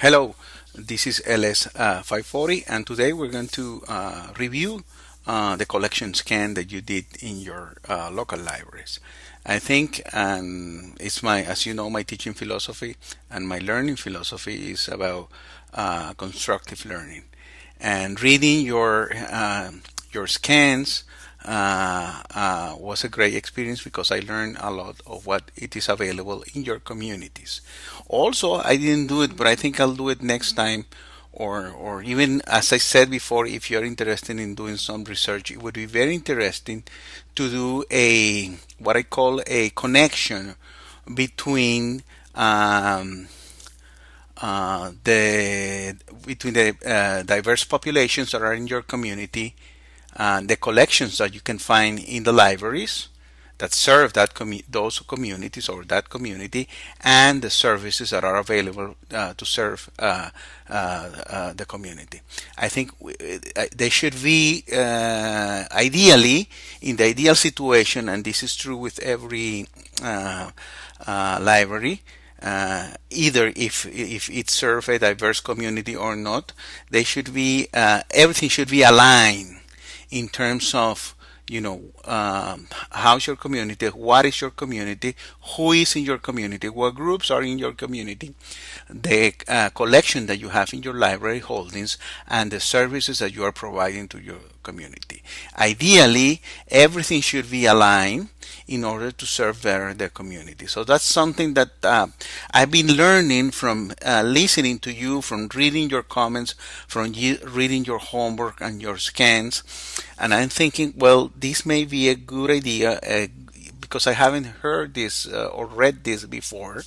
Hello, this is LS540, and today we're going to review the collection scan that you did in your local libraries. I think it's as you know, my teaching philosophy and my learning philosophy is about constructive learning. And reading your scans was a great experience because I learned a lot of what it is available in your communities. Also, I didn't do it, but I think I'll do it next time. Or even as I said before, if you're interested in doing some research, it would be very interesting to do a what I call a connection between the diverse populations that are in your community, the collections that you can find in the libraries that serve those communities or that community, and the services that are available to serve the community. I think they should be ideally, in the ideal situation, and this is true with every library. Either if it serves a diverse community or not, they should be everything should be aligned in terms of how's your community, what is your community, who is in your community, what groups are in your community, the collection that you have in your library holdings, and the services that you are providing to your community. Ideally, everything should be aligned in order to serve better the community. So that's something that I've been learning from listening to you, from reading your comments, from reading your homework and your scans. And I'm thinking, well, this may be a good idea because I haven't heard this or read this before,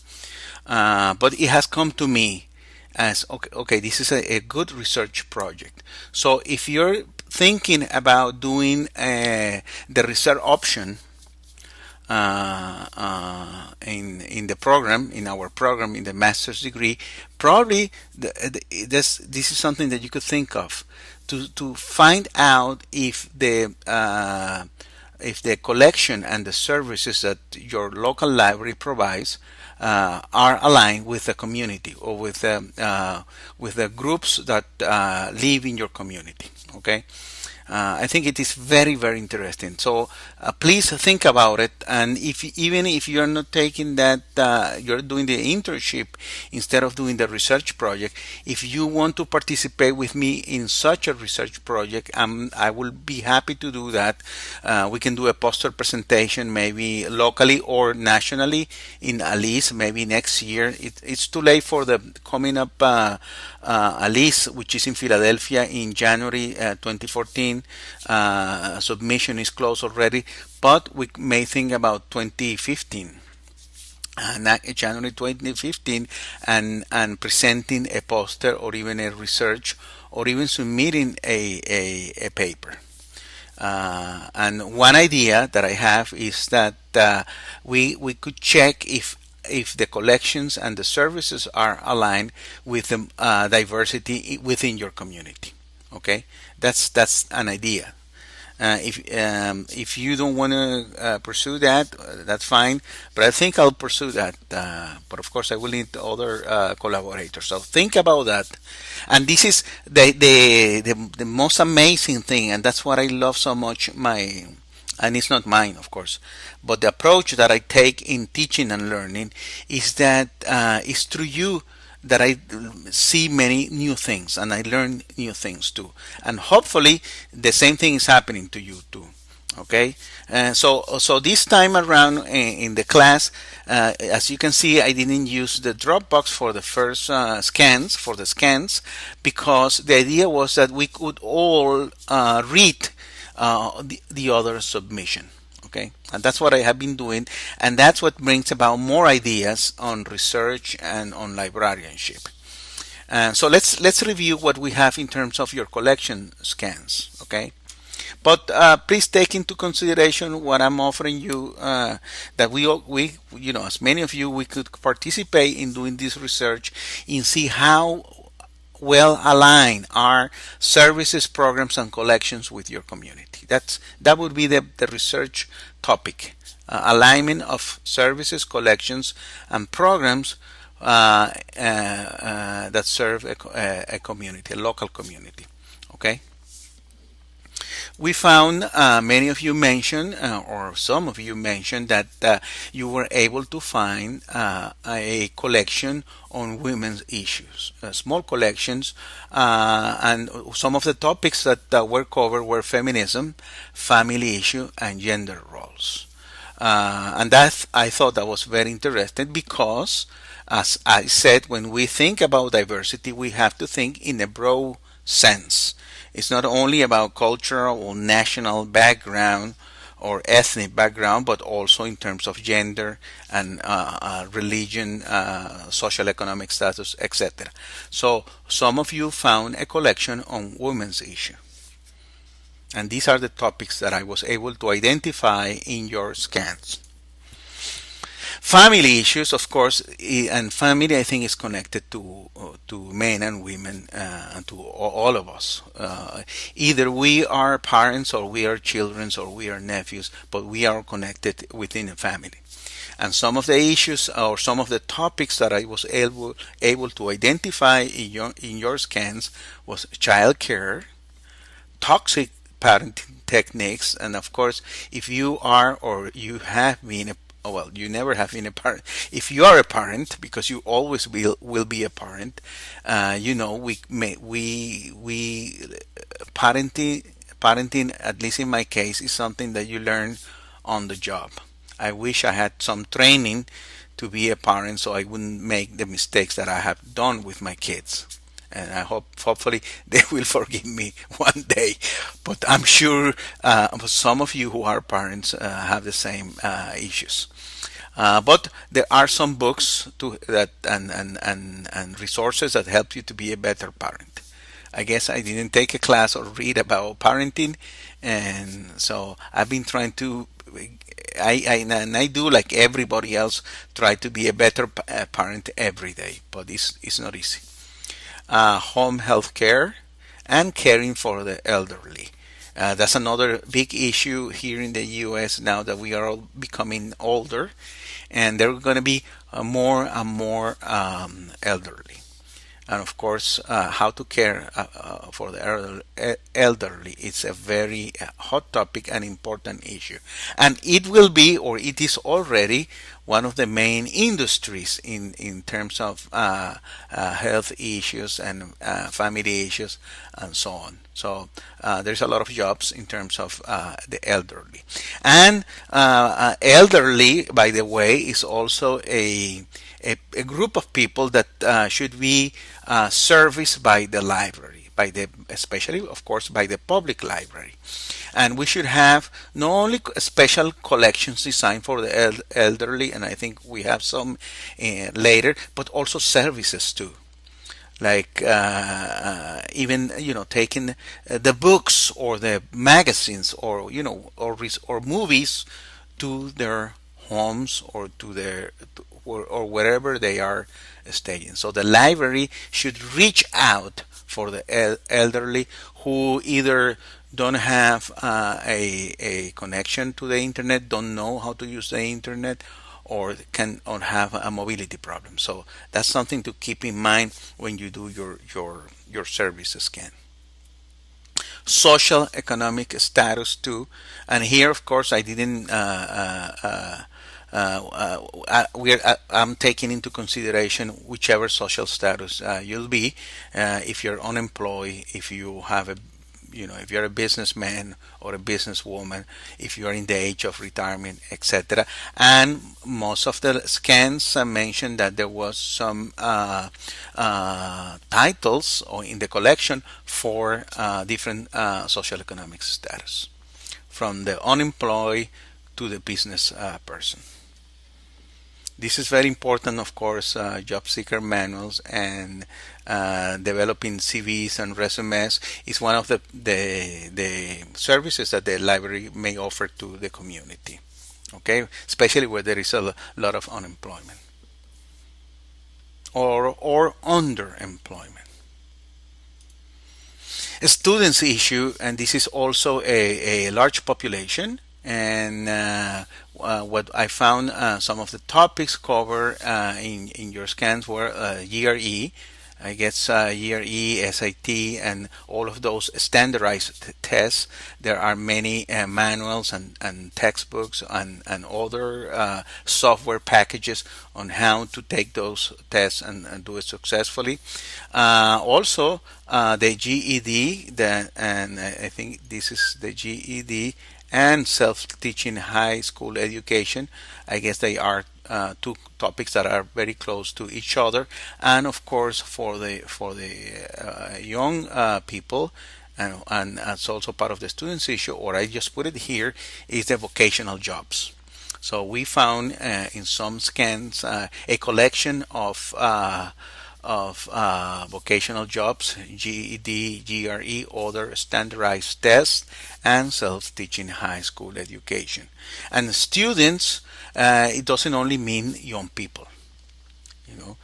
but it has come to me as okay, this is a good research project. So if you're thinking about doing the research option in the program, in our program, in the master's degree, probably this is something that you could think of to find out if the collection and the services that your local library provides are aligned with the community or with the groups that live in your community. Okay. I think it is very, very interesting. So please think about it. And even if you're not taking that, you're doing the internship instead of doing the research project. If you want to participate with me in such a research project, I will be happy to do that. We can do a poster presentation, maybe locally or nationally in ALICE, maybe next year. It's too late for the coming up ALICE, which is in Philadelphia in January 2014. Submission is closed already, but we may think about 2015, January 2015, and presenting a poster or even a research or even submitting a paper. And one idea that I have is that we could check if the collections and the services are aligned with the diversity within your community. Okay, that's an idea. If you don't want to pursue that, that's fine. But I think I'll pursue that. But of course, I will need other collaborators. So think about that. And this is the most amazing thing, and that's what I love so much. And it's not mine, of course, but the approach that I take in teaching and learning is that it's through you that I see many new things and I learn new things too. And hopefully the same thing is happening to you too. Okay, so this time around in the class, as you can see, I didn't use the Dropbox for the first scans, because the idea was that we could all read the other submission. Okay, and that's what I have been doing, and that's what brings about more ideas on research and on librarianship. So let's review what we have in terms of your collection scans. Okay, but please take into consideration what I'm offering you, that we as many of you, we could participate in doing this research and see how well aligned are services, programs, and collections with your community. That would be the research topic: alignment of services, collections, and programs that serve a community, a local community. Okay. We found many of you mentioned, or some of you mentioned, that you were able to find a collection on women's issues, small collections, and some of the topics that were covered were feminism, family issue, and gender roles. And that I thought that was very interesting because, as I said, when we think about diversity, we have to think in a broad sense. It's not only about cultural or national background or ethnic background, but also in terms of gender and religion, social economic status, etc. So some of you found a collection on women's issue. And these are the topics that I was able to identify in your scans. Family issues, of course, and family I think is connected to men and women, and to all of us. Either we are parents, or we are children, or we are nephews, but we are connected within a family. And some of the issues or some of the topics that I was able to identify in your scans was child care, toxic parenting techniques, and of course, if you are or you have been a well, you never have been a parent. If you are a parent, because you always will be a parent, we parenting, at least in my case, is something that you learn on the job. I wish I had some training to be a parent so I wouldn't make the mistakes that I have done with my kids. And I hopefully they will forgive me one day. But I'm sure some of you who are parents have the same issues. But there are some books that and resources that help you to be a better parent. I guess I didn't take a class or read about parenting, and so I've been trying to. I do like everybody else, try to be a better parent every day, but it's not easy. Home health care and caring for the elderly. That's another big issue here in the U.S. now that we are all becoming older, and there are going to be more and more elderly. And of course, how to care for the elderly. It's a very hot topic and important issue. And it will be, or it is already, one of the main industries in terms of health issues and family issues and so on. So there's a lot of jobs in terms of the elderly. And elderly, by the way, is also a group of people that should be serviced by the library, especially, of course, by the public library. And we should have not only special collections designed for the elderly, and I think we have some later, but also services too. Like even taking the books or the magazines or or movies to their homes or to their or wherever they are staying. So the library should reach out for the elderly who either don't have a connection to the internet, don't know how to use the internet, or have a mobility problem. So that's something to keep in mind when you do your service scan. Social economic status too, and here of course I didn't I'm taking into consideration whichever social status you'll be, if you're unemployed, if you have if you're a businessman or a businesswoman, if you're in the age of retirement, etc. And most of the scans mentioned that there was some titles or in the collection for different social economic status, from the unemployed to the business person. This is very important, of course, job seeker manuals and developing CVs and resumes is one of the services that the library may offer to the community. Okay, especially where there is a lot of unemployment or underemployment. A students issue, and this is also a large population, and what I found, some of the topics covered in your scans were GRE, I guess GRE, SAT, and all of those standardized tests. There are many manuals and textbooks and other software packages on how to take those tests and do it successfully. Also, the GED, and I think this is the GED and self-teaching high school education. I guess they are two topics that are very close to each other, and of course for the young people, and it's also part of the students issue, or I just put it here, is the vocational jobs. So we found in some scans a collection of vocational jobs, GED, GRE, other standardized tests, and self-teaching high school education. And students, it doesn't only mean young people. You know,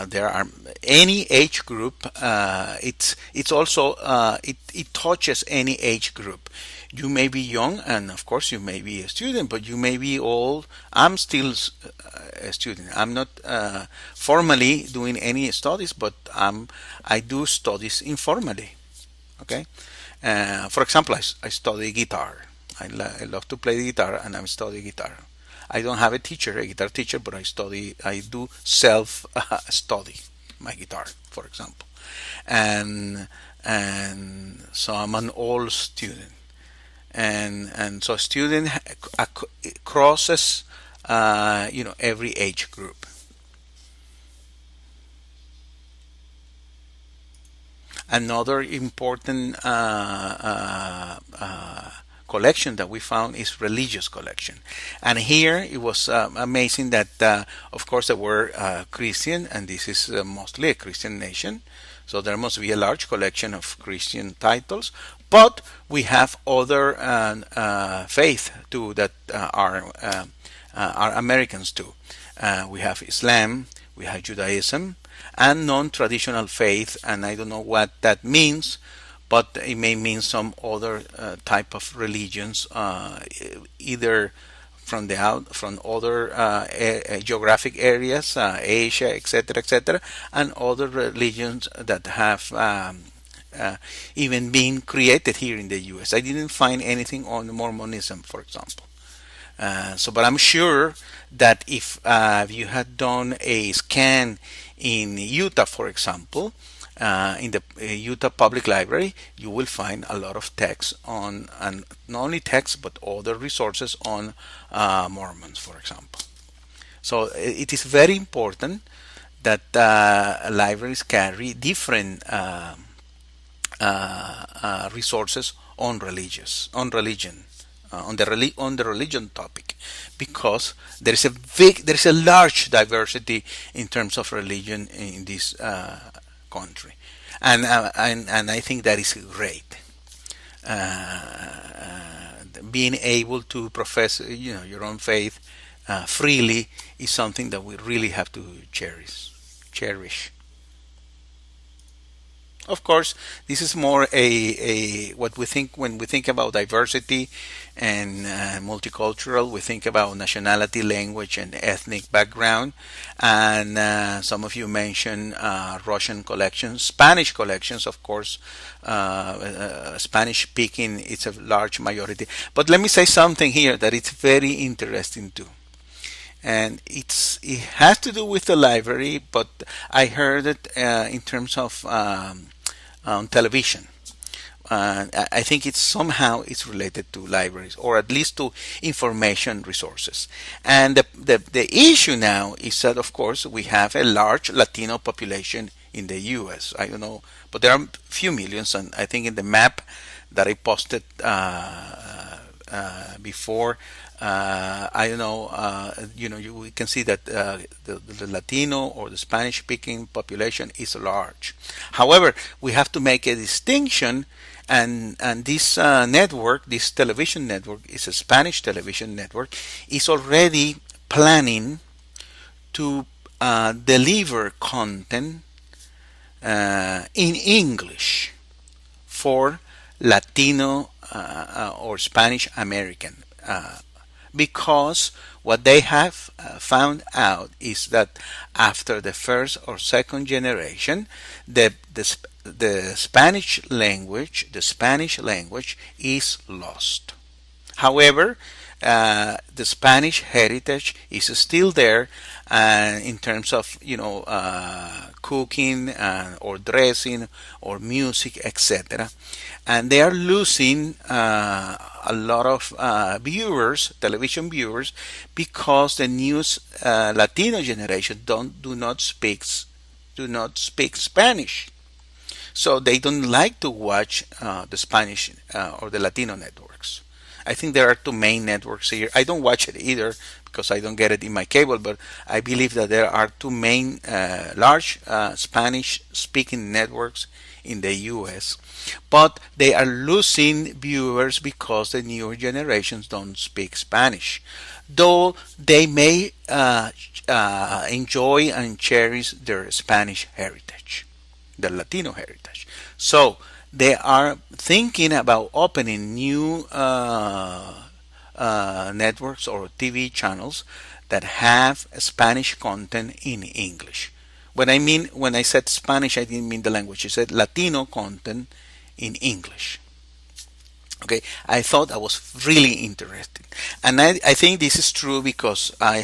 there are any age group. It's also it touches any age group. You may be young, and of course you may be a student, but you may be old. I'm still a student. I'm not formally doing any studies, but I do studies informally. Okay. For example, I study guitar. I love to play the guitar, and I'm studying guitar. I don't have a teacher, a guitar teacher, but I do self study my guitar, for example, and so I'm an old student, and so student crosses, every age group. Another important collection that we found is religious collection, and here it was amazing that of course there were Christian, and this is mostly a Christian nation, so there must be a large collection of Christian titles, but we have other faith too that are Americans too. We have Islam, we have Judaism, and non-traditional faith, and I don't know what that means, but it may mean some other type of religions, either from other geographic areas, Asia, etc., etc., and other religions that have even been created here in the U.S. I didn't find anything on Mormonism, for example. But I'm sure that if you had done a scan in Utah, for example, in the Utah Public Library, you will find a lot of text on, and not only text, but other resources on Mormons, for example. So it is very important that libraries carry different resources on religion, on the religion topic, because there is a large diversity in terms of religion in this country, and I think that is great. Being able to profess your own faith freely is something that we really have to cherish. Of course, this is more a what we think when we think about diversity and multicultural. We think about nationality, language, and ethnic background. And some of you mentioned Russian collections, Spanish collections. Of course, Spanish speaking, it's a large majority. But let me say something here that it's very interesting too. And it has to do with the library, but I heard it in terms of on television. I think it's related to libraries, or at least to information resources. And the issue now is that, of course, we have a large Latino population in the U.S. I don't know, but there are a few millions, and I think in the map that I posted before, I don't know, we can see that the Latino or the Spanish-speaking population is large. However, we have to make a distinction, and this network, this television network, is a Spanish television network, is already planning to deliver content in English for Latino or Spanish American because what they have found out is that after the first or second generation, the Spanish language is lost. However, the Spanish heritage is still there in terms of cooking or dressing or music, etc. And they are losing a lot of television viewers, because the new Latino generation do not speak Spanish, so they don't like to watch the Spanish or the Latino networks. I think there are two main networks here. I don't watch it either because I don't get it in my cable, but I believe that there are two main large Spanish speaking networks in the US. But they are losing viewers because the newer generations don't speak Spanish, though they may enjoy and cherish their Spanish heritage, the Latino heritage. So they are thinking about opening new networks or TV channels that have Spanish content in English. When I said Spanish, I didn't mean the language. I said Latino content in English. Okay, I thought that was really interesting, and I think this is true because I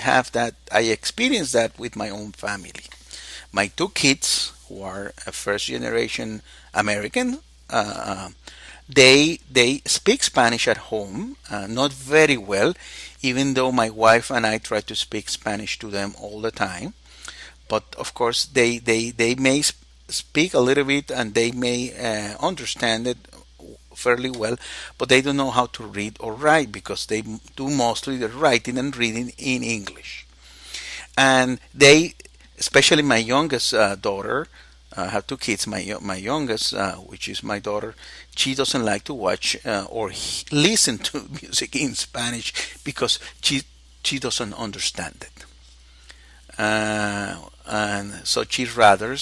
experienced that with my own family. My two kids, who are a first generation American, they speak Spanish at home, not very well, even though my wife and I try to speak Spanish to them all the time. But of course, they may speak a little bit and they may understand it fairly well, but they don't know how to read or write because they do mostly the writing and reading in English. And especially my youngest daughter, I have two kids. My youngest, which is my daughter, she doesn't like to watch or listen to music in Spanish because she doesn't understand it. And so she'd rather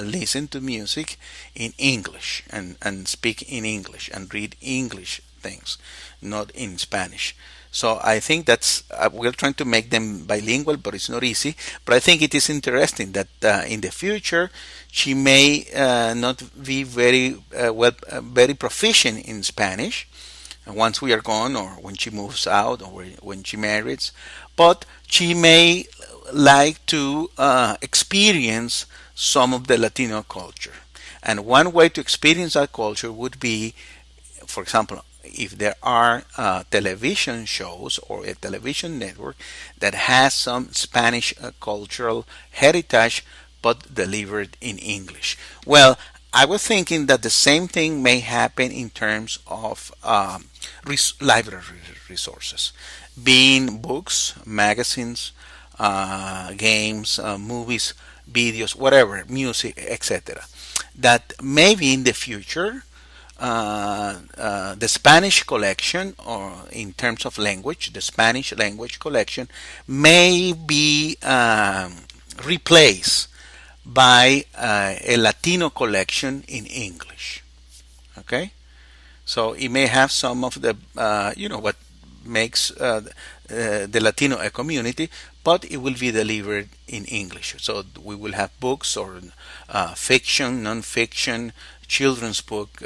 listen to music in English and speak in English and read English things, not in Spanish. So I think that's we're trying to make them bilingual, but it's not easy. But I think it is interesting that in the future she may not be very proficient in Spanish once we are gone, or when she moves out, or when she marries. But she may like to experience some of the Latino culture. And one way to experience that culture would be, for example, if there are television shows or a television network that has some Spanish cultural heritage but delivered in English. Well, I was thinking that the same thing may happen in terms of library resources, being books, magazines, games, movies, videos, whatever, music, etc. That maybe in the future the Spanish collection, or in terms of language, the Spanish language collection may be replaced by a Latino collection in English. Okay, so it may have some of the what makes the Latino a community, but it will be delivered in English. So we will have books or fiction, non-fiction, children's book,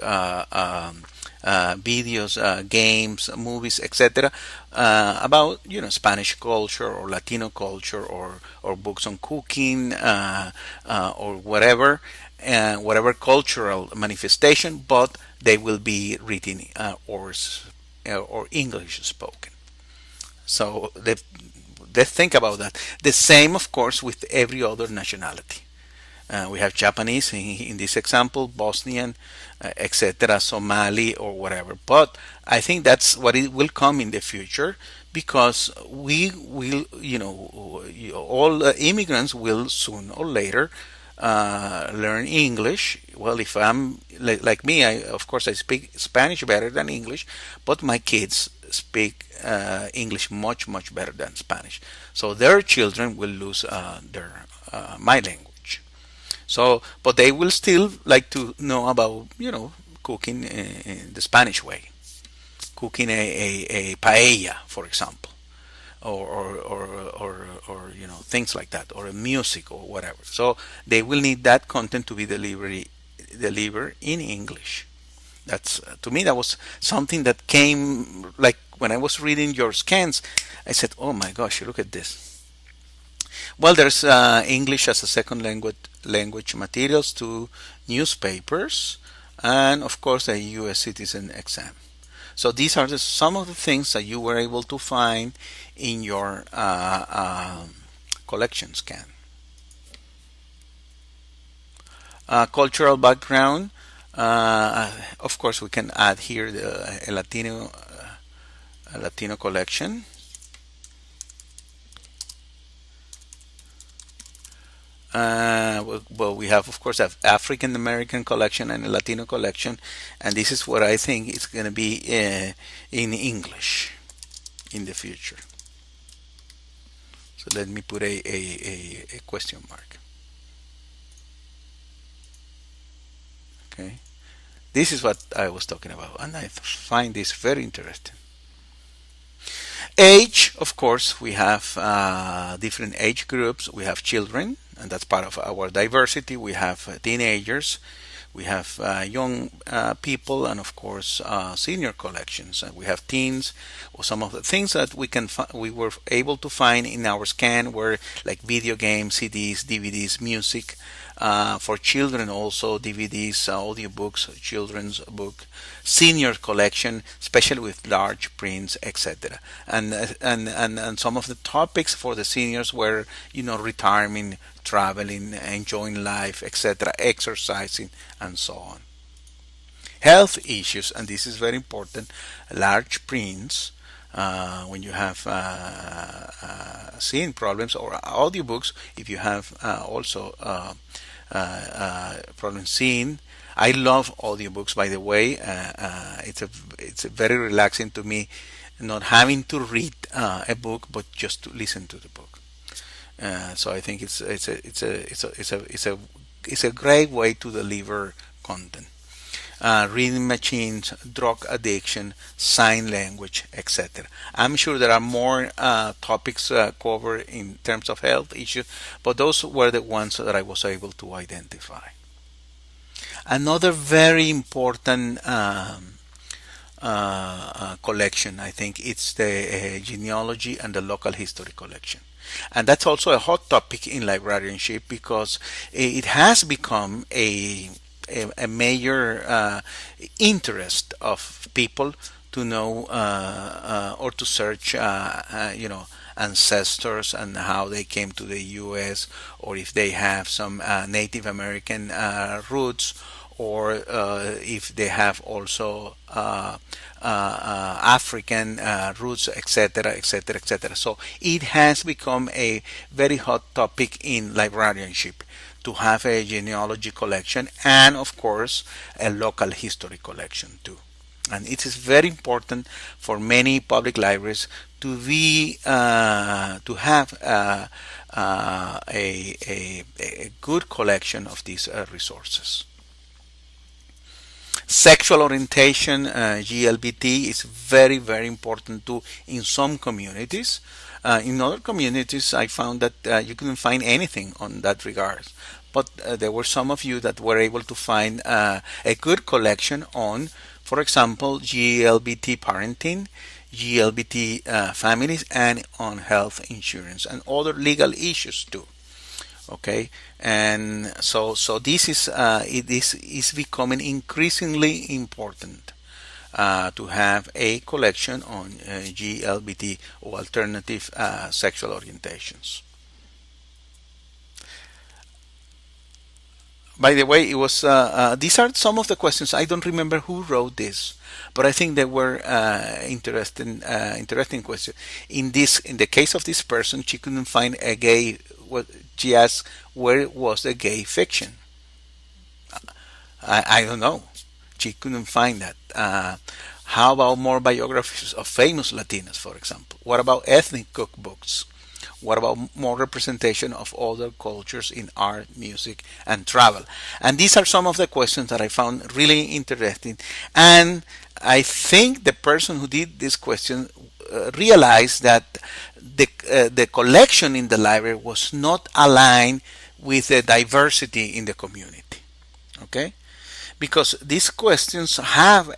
videos, games, movies, etc. About Spanish culture or Latino culture, or books on cooking, or whatever cultural manifestation, but they will be written or English spoken. So let's think about that. The same, of course, with every other nationality. We have Japanese in this example, Bosnian, etc., Somali, or whatever. But I think that's what it will come in the future, because we will, all immigrants will soon or later learn English. Well, if I'm like me, of course I speak Spanish better than English, but my kids speak English much better than Spanish. So their children will lose my language. So, but they will still like to know about, cooking in the Spanish way. cooking a paella, for example, or things like that, or music or whatever. So they will need that content to be delivered in English. That's to me that was something that came like when I was reading your scans. I said, "Oh my gosh, look at this." Well, there's English as a second language materials to newspapers, and of course a U.S. citizen exam. So these are some of the things that you were able to find in your collection scan. Cultural background. Of course, we can add here a Latino collection. Well, we have, of course, an African American collection and a Latino collection, and this is what I think is going to be in English in the future. So let me put a question mark. Okay, this is what I was talking about, and I find this very interesting. Age, of course, we have different age groups. We have children, and that's part of our diversity. We have teenagers, we have young people, and of course senior collections. And we have teens. Well, some of the things that we were able to find in our scan were like video games, CDs, DVDs, music. For children also DVDs, audiobooks, children's book, senior collection, especially with large prints, etc. And some of the topics for the seniors were retirement, traveling, enjoying life, etc., exercising, and so on. Health issues, and this is very important, large prints. When you have seeing problems, or audiobooks, if you have also problems seeing. I love audiobooks, by the way. It's a very relaxing to me, not having to read a book, but just to listen to the book. So I think it's a great way to deliver content. Reading machines, drug addiction, sign language, etc. I'm sure there are more topics covered in terms of health issues, but those were the ones that I was able to identify. Another very important collection, I think, it's the genealogy and the local history collection. And that's also a hot topic in librarianship because it has become a major interest of people to know or to search, ancestors and how they came to the U.S., or if they have some Native American roots, or if they have also African roots, etc., etc., etc. So it has become a very hot topic in librarianship to have a genealogy collection and, of course, a local history collection too. And it is very important for many public libraries to have a good collection of these resources. Sexual orientation, GLBT, is very, very important too in some communities. In other communities, I found that you couldn't find anything on that regard. But there were some of you that were able to find a good collection on, for example, GLBT parenting, GLBT families, and on health insurance and other legal issues too. Okay, and so this is becoming increasingly important to have a collection on GLBT or alternative sexual orientations. By the way, it was these are some of the questions. I don't remember who wrote this, but I think they were interesting questions. In the case of this person, she couldn't find a gay. She asked, where was the gay fiction? I don't know. She couldn't find that. How about more biographies of famous Latinos, for example? What about ethnic cookbooks? What about more representation of other cultures in art, music, and travel? And these are some of the questions that I found really interesting. And I think the person who did this question realized that the collection in the library was not aligned with the diversity in the community. Okay, because these questions have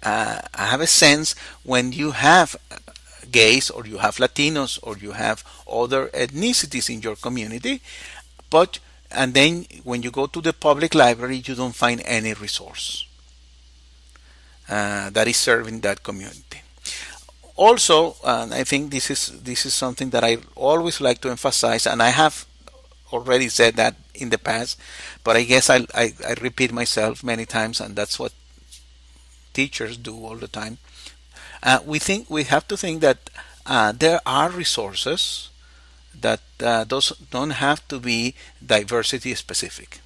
have a sense when you have gays or you have Latinos or you have other ethnicities in your community, but and then when you go to the public library, you don't find any resource that is serving that community. Also, I think this is something that I always like to emphasize, and I have already said that in the past, but I guess I repeat myself many times, and that's what teachers do all the time. We have to think that there are resources that those don't have to be diversity specific.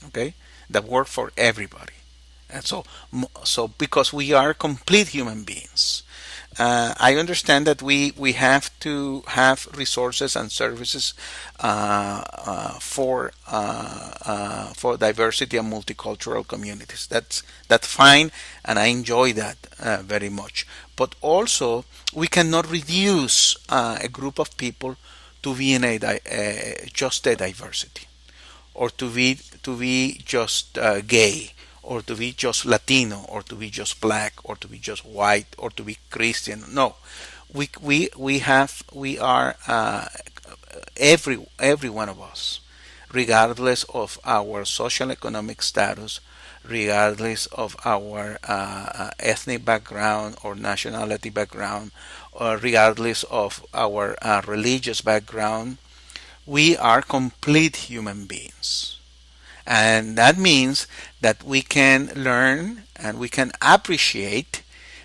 Okay, that work for everybody. And so because we are complete human beings, I understand that we have to have resources and services for diversity and multicultural communities. That's fine, and I enjoy that very much. But also, we cannot reduce a group of people to be in just a diversity, or to be just gay, or to be just Latino, or to be just black, or to be just white, or to be Christian. No, we are every one of us, regardless of our social economic status, regardless of our ethnic background or nationality background, or regardless of our religious background. We are complete human beings. And that means that we can learn and we can appreciate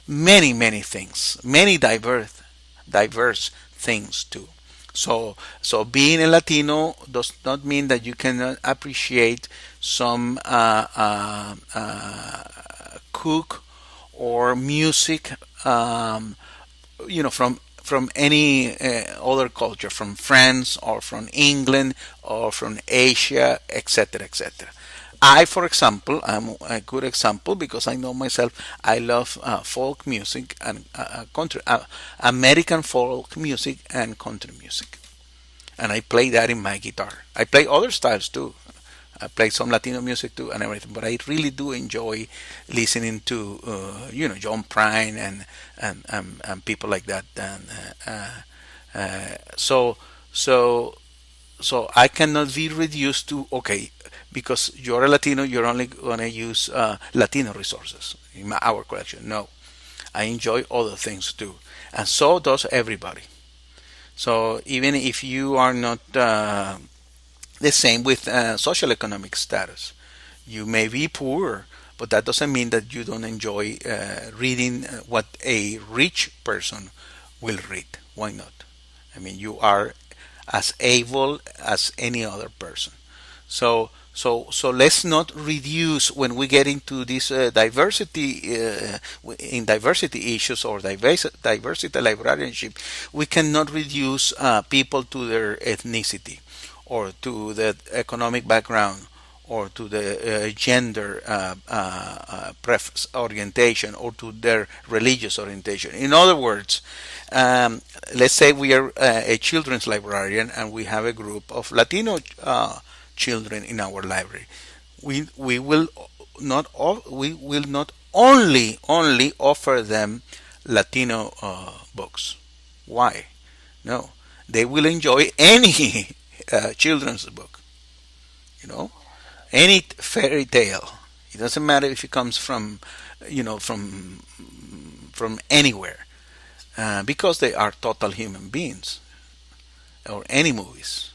many things, many diverse things too. So being a Latino does not mean that you cannot appreciate some cook or music, from any other culture, from France or from England or from Asia, etc., etc. I, for example, am a good example because I know myself. I love folk music and country, American folk music and country music, and I play that in my guitar. I play other styles too. I play some Latino music too and everything, but I really do enjoy listening to John Prine and people like that. And so so so I cannot be reduced to, okay, because you're a Latino, you're only gonna use Latino resources in our collection. No, I enjoy other things too, and so does everybody. So even if you are not the same with social economic status. You may be poor, but that doesn't mean that you don't enjoy reading what a rich person will read. Why not? I mean, you are as able as any other person. So let's not reduce when we get into this diversity in diversity issues or diversity librarianship. We cannot reduce people to their ethnicity or to the economic background or to the gender preference orientation or to their religious orientation. In other words, let's say we are a children's librarian and we have a group of Latino children in our library. We will not only offer them Latino books. Why? No, they will enjoy any children's book. You know, any fairy tale. It doesn't matter if it comes from, from anywhere, because they are total human beings, or any movies.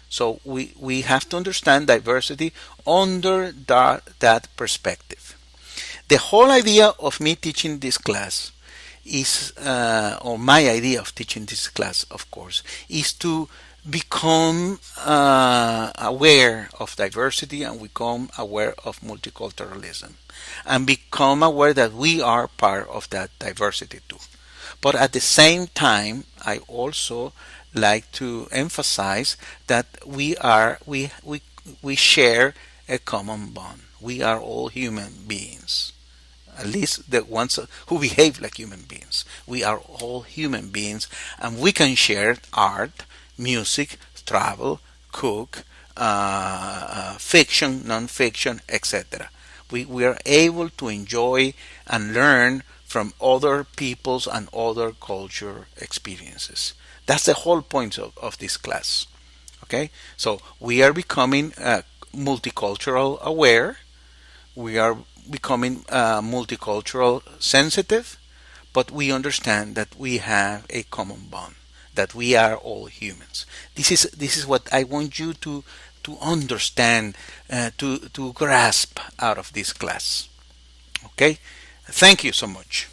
So we have to understand diversity under that perspective. The whole idea of me teaching this class is, or my idea of teaching this class, of course, is to become aware of diversity and become aware of multiculturalism and become aware that we are part of that diversity too. But at the same time, I also like to emphasize that we share a common bond. We are all human beings. at least the ones who behave like human beings. We are all human beings, and we can share art, music, travel, cook, fiction, non-fiction, etc. We are able to enjoy and learn from other people's and other culture experiences. That's the whole point of this class. Okay, so we are becoming multicultural aware. We are becoming multicultural sensitive, but we understand that we have a common bond, that we are all humans. This is what I want you to understand, to grasp out of this class. Okay, thank you so much.